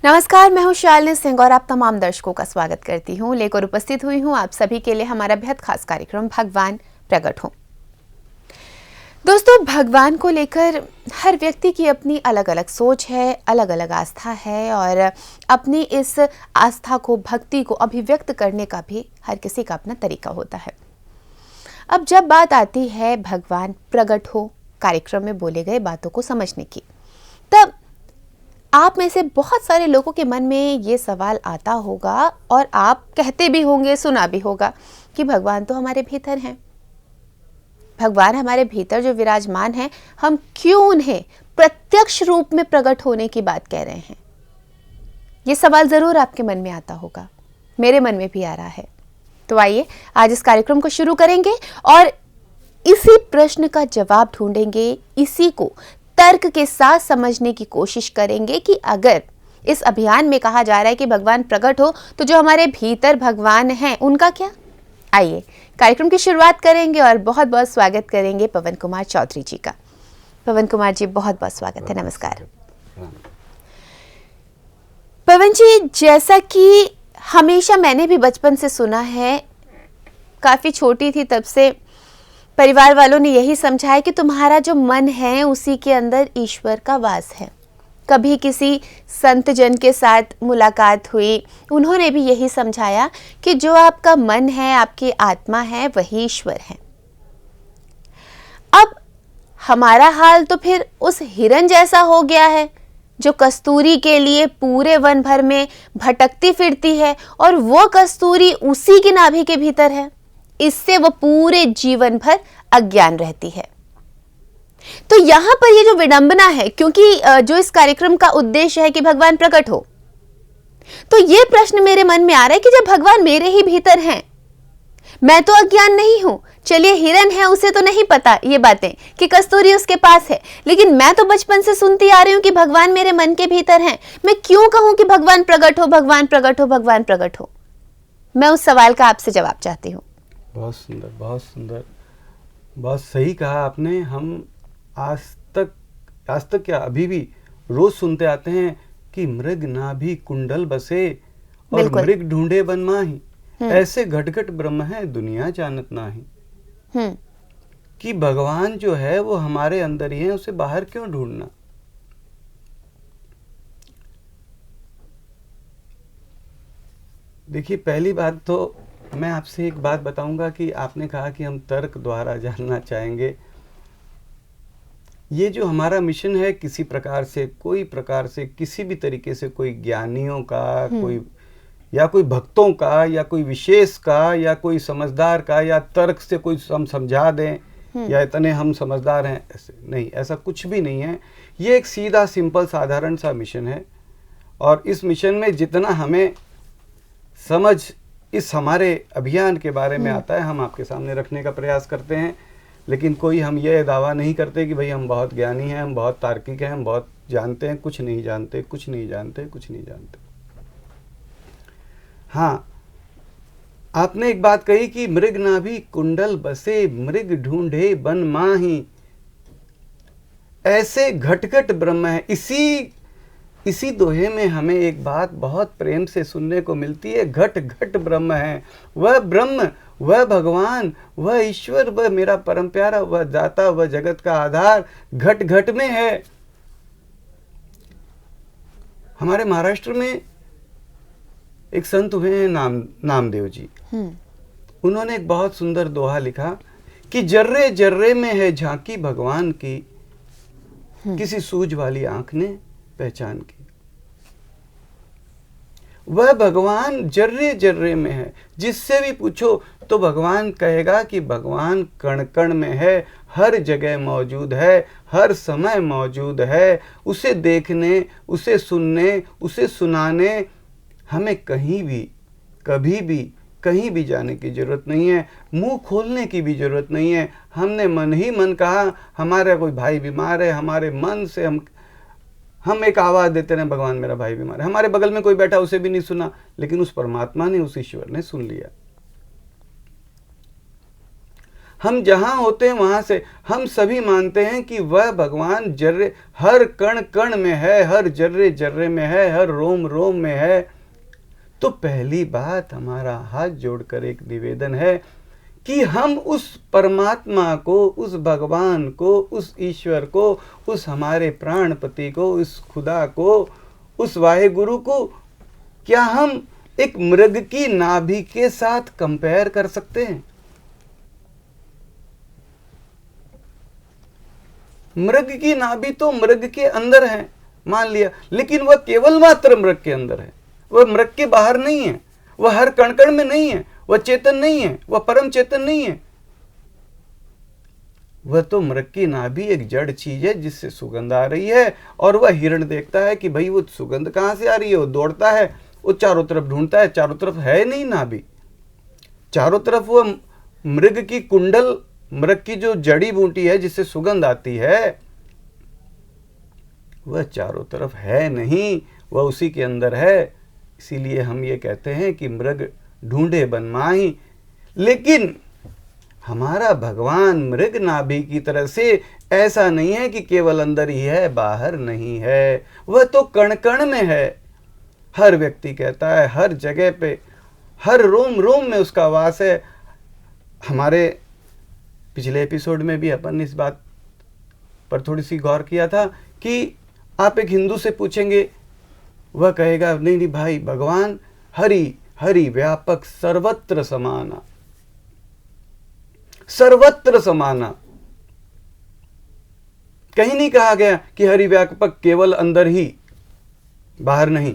नमस्कार, मैं हूं शालिनी सिंह और आप तमाम दर्शकों का स्वागत करती हूं। लेकर उपस्थित हुई हूं आप सभी के लिए हमारा बेहद खास कार्यक्रम भगवान प्रकट हो। दोस्तों, भगवान को लेकर हर व्यक्ति की अपनी अलग अलग सोच है, अलग अलग आस्था है और अपनी इस आस्था को, भक्ति को अभिव्यक्त करने का भी हर किसी का अपना तरीका होता है। अब जब बात आती है भगवान प्रकट हो कार्यक्रम में बोले गए बातों को समझने की, तब आप में से बहुत सारे लोगों के मन में ये सवाल आता होगा और आप कहते भी होंगे, सुना भी होगा कि भगवान तो हमारे भीतर हैं। भगवान हमारे भीतर जो विराजमान है, हम क्यों उन्हें प्रत्यक्ष रूप में प्रकट होने की बात कह रहे हैं? ये सवाल जरूर आपके मन में आता होगा, मेरे मन में भी आ रहा है। तो आइए आज इस कार्यक्रम को शुरू करेंगे और इसी प्रश्न का जवाब ढूंढेंगे, इसी को तर्क के साथ समझने की कोशिश करेंगे कि अगर इस अभियान में कहा जा रहा है कि भगवान प्रकट हो, तो जो हमारे भीतर भगवान हैं उनका क्या? आइए कार्यक्रम की शुरुआत करेंगे और बहुत बहुत स्वागत करेंगे पवन कुमार चौधरी जी का। पवन कुमार जी, बहुत बहुत स्वागत है। नमस्कार पवन जी, जैसा कि हमेशा मैंने भी बचपन से सुना है, काफी छोटी थी तब से परिवार वालों ने यही समझाया कि तुम्हारा जो मन है उसी के अंदर ईश्वर का वास है। कभी किसी संत जन के साथ मुलाकात हुई, उन्होंने भी यही समझाया कि जो आपका मन है, आपकी आत्मा है, वही ईश्वर है। अब हमारा हाल तो फिर उस हिरन जैसा हो गया है जो कस्तूरी के लिए पूरे वन भर में भटकती फिरती है और वो कस्तूरी उसी की नाभि के भीतर है। इससे वो पूरे जीवन भर अज्ञान रहती है। तो यहां पर ये जो विडंबना है, क्योंकि जो इस कार्यक्रम का उद्देश्य है कि भगवान प्रकट हो, तो ये प्रश्न मेरे मन में आ रहा है कि जब भगवान मेरे ही भीतर हैं, मैं तो अज्ञान नहीं हूं। चलिए हिरन है, उसे तो नहीं पता ये बातें कि कस्तूरी उसके पास है, लेकिन मैं तो बचपन से सुनती आ रही हूं कि भगवान मेरे मन के भीतर हैं। मैं क्यों कहूं कि भगवान प्रकट हो, भगवान प्रकट हो, भगवान प्रकट हो? मैं उस सवाल का आपसे जवाब चाहती हूं। बहुत सुंदर, बहुत सुंदर, बहुत सही कहा आपने। हम आज तक क्या, अभी भी रोज सुनते आते हैं कि मृग नाभि कुंडल बसे और मृग ढूंढे बन माही, ऐसे घट ब्रह्म है दुनिया जानत नाही। कि भगवान जो है वो हमारे अंदर ही है, उसे बाहर क्यों ढूंढना? देखिए, पहली बात तो मैं आपसे एक बात बताऊंगा कि आपने कहा कि हम तर्क द्वारा जानना चाहेंगे। ये जो हमारा मिशन है, किसी प्रकार से, कोई प्रकार से, किसी भी तरीके से कोई ज्ञानियों का, कोई या कोई भक्तों का, या कोई विशेष का, या कोई समझदार का, या तर्क से कोई हम समझा दें या इतने हम समझदार हैं, ऐसे नहीं, ऐसा कुछ भी नहीं है। ये एक सीधा, सिंपल, साधारण सा मिशन है और इस मिशन में जितना हमें समझ इस हमारे अभियान के बारे में आता है, हम आपके सामने रखने का प्रयास करते हैं। लेकिन कोई हम ये दावा नहीं करते कि भाई हम बहुत ज्ञानी हैं, हम बहुत तार्किक हैं, हम बहुत जानते हैं। कुछ नहीं जानते, कुछ नहीं जानते, कुछ नहीं जानते। हाँ, आपने एक बात कही कि मृग नाभि कुंडल बसे, मृग ढूंढे बन माही, ऐसे घट ब्रह्म है। इसी दोहे में हमें एक बात बहुत प्रेम से सुनने को मिलती है, घट ब्रह्म है। वह ब्रह्म, वह भगवान, वह ईश्वर, वह मेरा परम प्यारा, वह दाता, वह जगत का आधार घट में है। हमारे महाराष्ट्र में एक संत हुए हैं नामदेव जी। उन्होंने एक बहुत सुंदर दोहा लिखा कि जर्रे जर्रे में है झांकी भगवान की, किसी सूझ वाली आंख ने पहचान की। वह भगवान जर्रे जर्रे में है। जिससे भी पूछो तो भगवान कहेगा कि भगवान कण कण में है, हर जगह मौजूद है, हर समय मौजूद है। उसे देखने, उसे सुनने, उसे सुनाने हमें कहीं भी, कभी भी, कहीं भी जाने की जरूरत नहीं है। मुंह खोलने की भी जरूरत नहीं है। हमने मन ही मन कहा हमारा कोई भाई बीमार है, हमारे मन से हम एक आवाज़ देते रहे भगवान मेरा भाई बीमार है। हमारे बगल में कोई बैठा, उसे भी नहीं सुना, लेकिन उस परमात्मा ने, उस ईश्वर ने सुन लिया। हम जहाँ होते हैं वहाँ से हम सभी मानते हैं कि वह भगवान जर्रे हर कण कण में है, हर जर्रे जर्रे में है, हर रोम रोम में है। तो पहली बात हमारा हाथ जोड़कर एक निवेदन है कि हम उस परमात्मा को, उस भगवान को, उस ईश्वर को, उस हमारे प्राणपति को, उस खुदा को, उस वाहेगुरु को क्या हम एक मृग की नाभि के साथ कंपेयर कर सकते हैं? मृग की नाभि तो मृग के अंदर है, मान लिया, लेकिन वह केवल मात्र मृग के अंदर है, वह मृग के बाहर नहीं है, वह हर कण कण में नहीं है, वह चेतन नहीं है, वह परम चेतन नहीं है। वह तो मृग की नाभि एक जड़ चीज है जिससे सुगंध आ रही है, और वह हिरण देखता है कि भाई वो सुगंध कहां से आ रही है, वो दौड़ता है, वो चारों तरफ ढूंढता है, चारों तरफ है नहीं नाभि, चारों तरफ वह मृग की कुंडल, मृग की जो जड़ी बूटी है जिससे सुगंध आती है, वह चारों तरफ है नहीं, वह उसी के अंदर है। इसीलिए हम ये कहते हैं कि मृग ढूंढे बन माही। लेकिन हमारा भगवान मृग नाभि की तरह से ऐसा नहीं है कि केवल अंदर ही है, बाहर नहीं है, वह तो कण कण में है। हर व्यक्ति कहता है, हर जगह पे, हर रोम रोम में उसका वास है। हमारे पिछले एपिसोड में भी अपन ने इस बात पर थोड़ी सी गौर किया था कि आप एक हिंदू से पूछेंगे, वह कहेगा नहीं नहीं भाई, भगवान हरि हरि व्यापक सर्वत्र समाना, सर्वत्र समाना। कहीं नहीं कहा गया कि हरि व्यापक केवल अंदर ही, बाहर नहीं,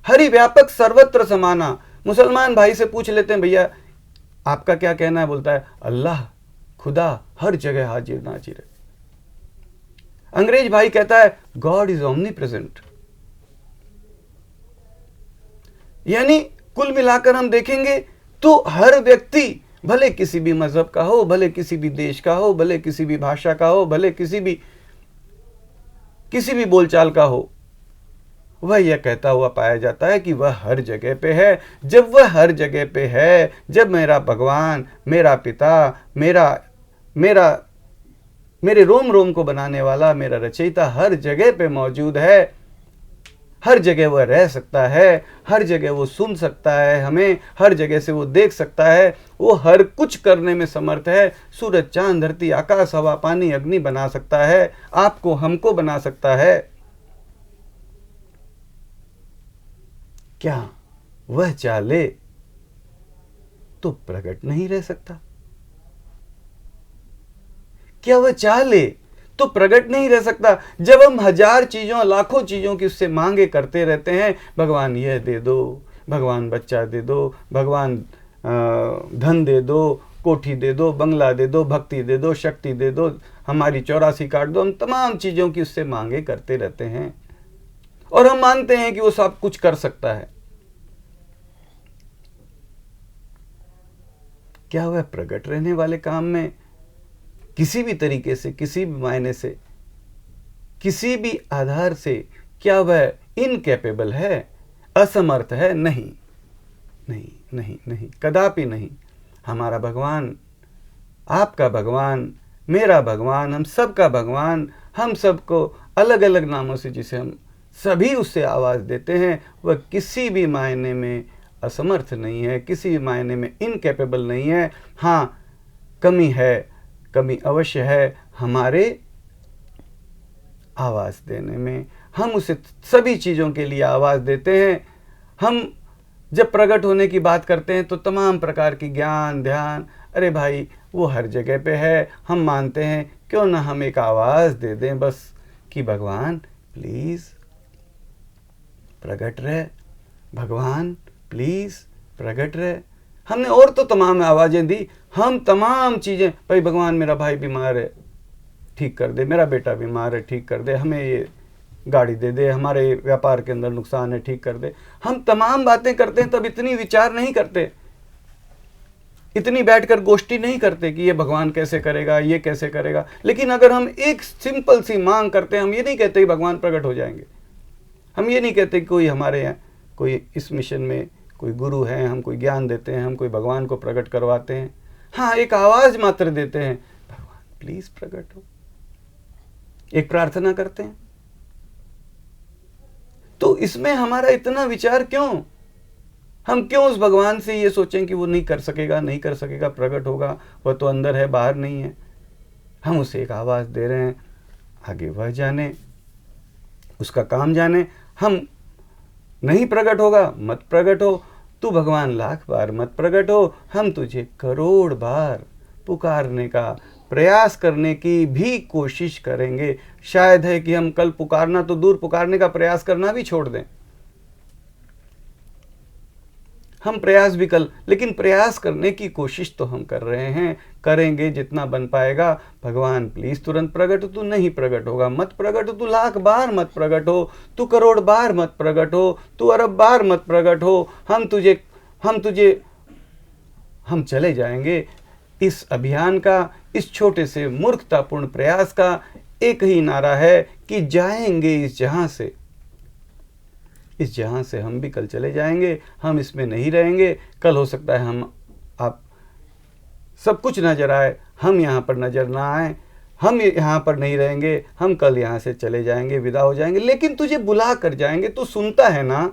हरि व्यापक सर्वत्र समाना। मुसलमान भाई से पूछ लेते हैं, भैया आपका क्या कहना है? बोलता है अल्लाह, खुदा हर जगह हाजिर नाजिर है। अंग्रेज भाई कहता है गॉड इज ओमनी प्रेजेंट। यानी कुल मिलाकर हम देखेंगे तो हर व्यक्ति, भले किसी भी मजहब का हो, भले किसी भी देश का हो, भले किसी भी भाषा का हो, भले किसी भी बोलचाल का हो, वह यह कहता हुआ पाया जाता है कि वह हर जगह पे है। जब वह हर जगह पे है, जब मेरा भगवान, मेरा पिता, मेरे रोम रोम को बनाने वाला, मेरा रचयिता हर जगह पे मौजूद है, हर जगह वह रह सकता है, हर जगह वो सुन सकता है हमें, हर जगह से वो देख सकता है, वो हर कुछ करने में समर्थ है। सूरज, चांद, धरती, आकाश, हवा, पानी, अग्नि बना सकता है, आपको, हमको बना सकता है। क्या वह चाले तो प्रकट नहीं रह सकता? क्या वह चाले तो प्रकट नहीं रह सकता? जब हम हजार चीजों, लाखों चीजों की उससे मांगे करते रहते हैं, भगवान यह दे दो, भगवान बच्चा दे दो, भगवान धन दे दो, कोठी दे दो, बंगला दे दो, भक्ति दे दो, शक्ति दे दो, हमारी 84 काट दो, हम तमाम चीजों की उससे मांगे करते रहते हैं और हम मानते हैं कि वो सब कुछ कर सकता है। क्या वह प्रकट रहने वाले काम में किसी भी तरीके से, किसी भी मायने से, किसी भी आधार से क्या वह इनकैपेबल है, असमर्थ है? नहीं नहीं नहीं नहीं, कदापि नहीं। हमारा भगवान, आपका भगवान, मेरा भगवान, हम सबका भगवान, हम सबको अलग अलग नामों से जिसे हम सभी उससे आवाज़ देते हैं, वह किसी भी मायने में असमर्थ नहीं है, किसी भी मायने में इनकैपेबल नहीं है। हाँ, कमी है, कमी अवश्य है हमारे आवाज़ देने में। हम उसे सभी चीज़ों के लिए आवाज़ देते हैं। हम जब प्रकट होने की बात करते हैं तो तमाम प्रकार की ज्ञान, ध्यान, अरे भाई वो हर जगह पे है। हम मानते हैं क्यों ना हम एक आवाज़ दे दें बस कि भगवान प्लीज़ प्रकट रहे, भगवान प्लीज़ प्रकट रहे। हमने और तो तमाम आवाज़ें दी, हम तमाम चीज़ें, भाई भगवान मेरा भाई बीमार है ठीक कर दे, मेरा बेटा बीमार है ठीक कर दे, हमें ये गाड़ी दे दे, हमारे व्यापार के अंदर नुकसान है ठीक कर दे। हम तमाम बातें करते हैं, तब इतनी विचार नहीं करते, इतनी बैठकर गोष्ठी नहीं करते कि ये भगवान कैसे करेगा, ये कैसे करेगा। लेकिन अगर हम एक सिंपल सी मांग करते हैं, हम ये नहीं कहते कि भगवान प्रकट हो जाएंगे, हम ये नहीं कहते कि कोई हमारे यहाँ कोई इस मिशन में कोई गुरु है, हम कोई ज्ञान देते हैं, हम कोई भगवान को प्रकट करवाते हैं। हाँ, एक आवाज मात्र देते हैं, भगवान प्लीज प्रकट हो, एक प्रार्थना करते हैं। तो इसमें हमारा इतना विचार क्यों? हम क्यों उस भगवान से ये सोचें कि वो नहीं कर सकेगा, नहीं कर सकेगा, प्रकट होगा, वह तो अंदर है बाहर नहीं है। हम उसे एक आवाज दे रहे हैं, आगे वह जाने, उसका काम जाने। हम नहीं प्रकट होगा, मत प्रकट हो, तू भगवान लाख बार मत प्रकट हो, हम तुझे करोड़ बार पुकारने का प्रयास करने की भी कोशिश करेंगे। शायद है कि हम कल पुकारना तो दूर, पुकारने का प्रयास करना भी छोड़ दें। हम प्रयास भी कल, लेकिन प्रयास करने की कोशिश तो हम कर रहे हैं, करेंगे जितना बन पाएगा। भगवान प्लीज तुरंत प्रकट हो, तू नहीं प्रकट होगा मत प्रकट हो, तू लाख बार मत प्रकट हो, तू करोड़ बार मत प्रकट हो, तू अरब बार मत प्रकट हो, हम चले जाएंगे। इस अभियान का, इस छोटे से मूर्खतापूर्ण प्रयास का एक ही नारा है कि जाएंगे इस जहां से। इस जहां से हम भी कल चले जाएंगे, हम इसमें नहीं रहेंगे। कल हो सकता है हम आप सब कुछ नजर आए, हम यहाँ पर नजर ना आए, हम यहाँ पर नहीं रहेंगे, हम कल यहाँ से चले जाएंगे, विदा हो जाएंगे, लेकिन तुझे बुला कर जाएंगे। तू सुनता है ना?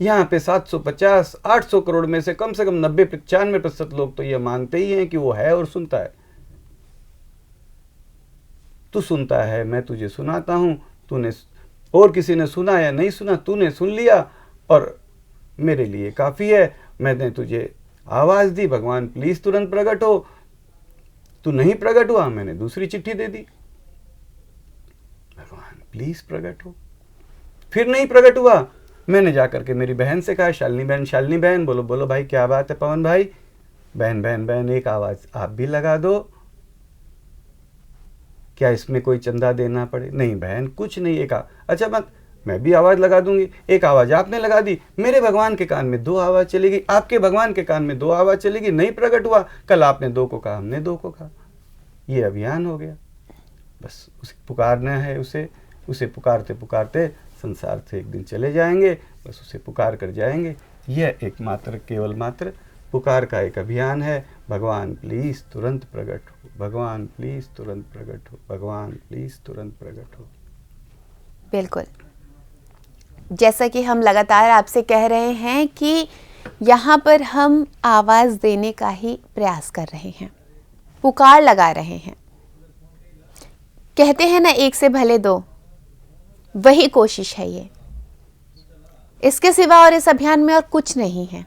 यहाँ पे 750 800 करोड़ में से कम 90-95% लोग तो ये मानते ही हैं कि वो है और सुनता है। तू सुनता है, मैं तुझे सुनाता हूं, तूने और किसी ने सुना या नहीं सुना, तूने सुन लिया और मेरे लिए काफ़ी है। मैंने तुझे आवाज़ दी, भगवान प्लीज़ तुरंत प्रकट हो। तू नहीं प्रकट हुआ, मैंने दूसरी चिट्ठी दे दी, भगवान प्लीज़ प्रकट हो। फिर नहीं प्रकट हुआ, मैंने जाकर के मेरी बहन से कहा, शालिनी बहन बोलो बोलो भाई क्या बात है पवन भाई, बहन एक आवाज़ आप भी लगा दो, क्या इसमें कोई चंदा देना पड़े? नहीं बहन कुछ नहीं। अच्छा मैं भी आवाज़ लगा दूंगी। एक आवाज़ आपने लगा दी, मेरे भगवान के कान में 2 आवाज़ चलेगी, आपके भगवान के कान में 2 आवाज़ चलेगी। नहीं प्रकट हुआ, कल आपने 2 को कहा, हमने 2 को कहा, ये अभियान हो गया। बस उसे पुकारना है, उसे पुकारते पुकारते संसार से एक दिन चले जाएंगे, बस उसे पुकार कर जाएंगे। यह केवल मात्र पुकार का एक अभियान है। भगवान प्लीज़ तुरंत प्रकट हो, भगवान प्लीज़ तुरंत प्रकट हो, भगवान प्लीज़ तुरंत प्रकट हो। बिल्कुल, जैसा कि हम लगातार आपसे कह रहे हैं कि यहाँ पर हम आवाज़ देने का ही प्रयास कर रहे हैं, पुकार लगा रहे हैं। कहते हैं ना, एक से भले 2, वही कोशिश है ये। इसके सिवा और इस अभियान में और कुछ नहीं है।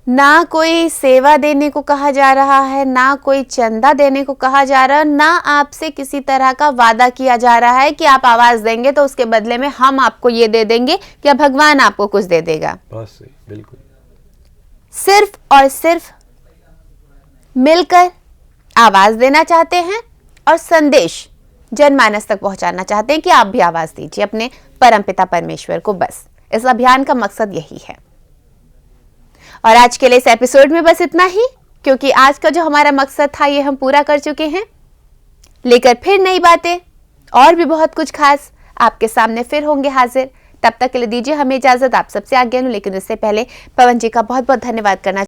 ना कोई सेवा देने को कहा जा रहा है, ना कोई चंदा देने को कहा जा रहा है, ना आपसे किसी तरह का वादा किया जा रहा है कि आप आवाज देंगे तो उसके बदले में हम आपको ये दे देंगे या भगवान आपको कुछ दे देगा। बस बिल्कुल, सिर्फ और सिर्फ मिलकर आवाज देना चाहते हैं और संदेश जनमानस तक पहुंचाना चाहते हैं कि आप भी आवाज दीजिए अपने परमपिता परमेश्वर को। बस इस अभियान का मकसद यही है। और आज के लिए इस एपिसोड में बस इतना ही, क्योंकि आज का जो हमारा मकसद था ये हम पूरा कर चुके हैं। लेकर फिर नई बातें और भी बहुत कुछ खास आपके सामने फिर होंगे हाजिर। तब तक के लिए दीजिए हमें इजाजत। आप सबसे आज्ञा लूं, लेकिन उससे पहले पवन जी का बहुत बहुत धन्यवाद करना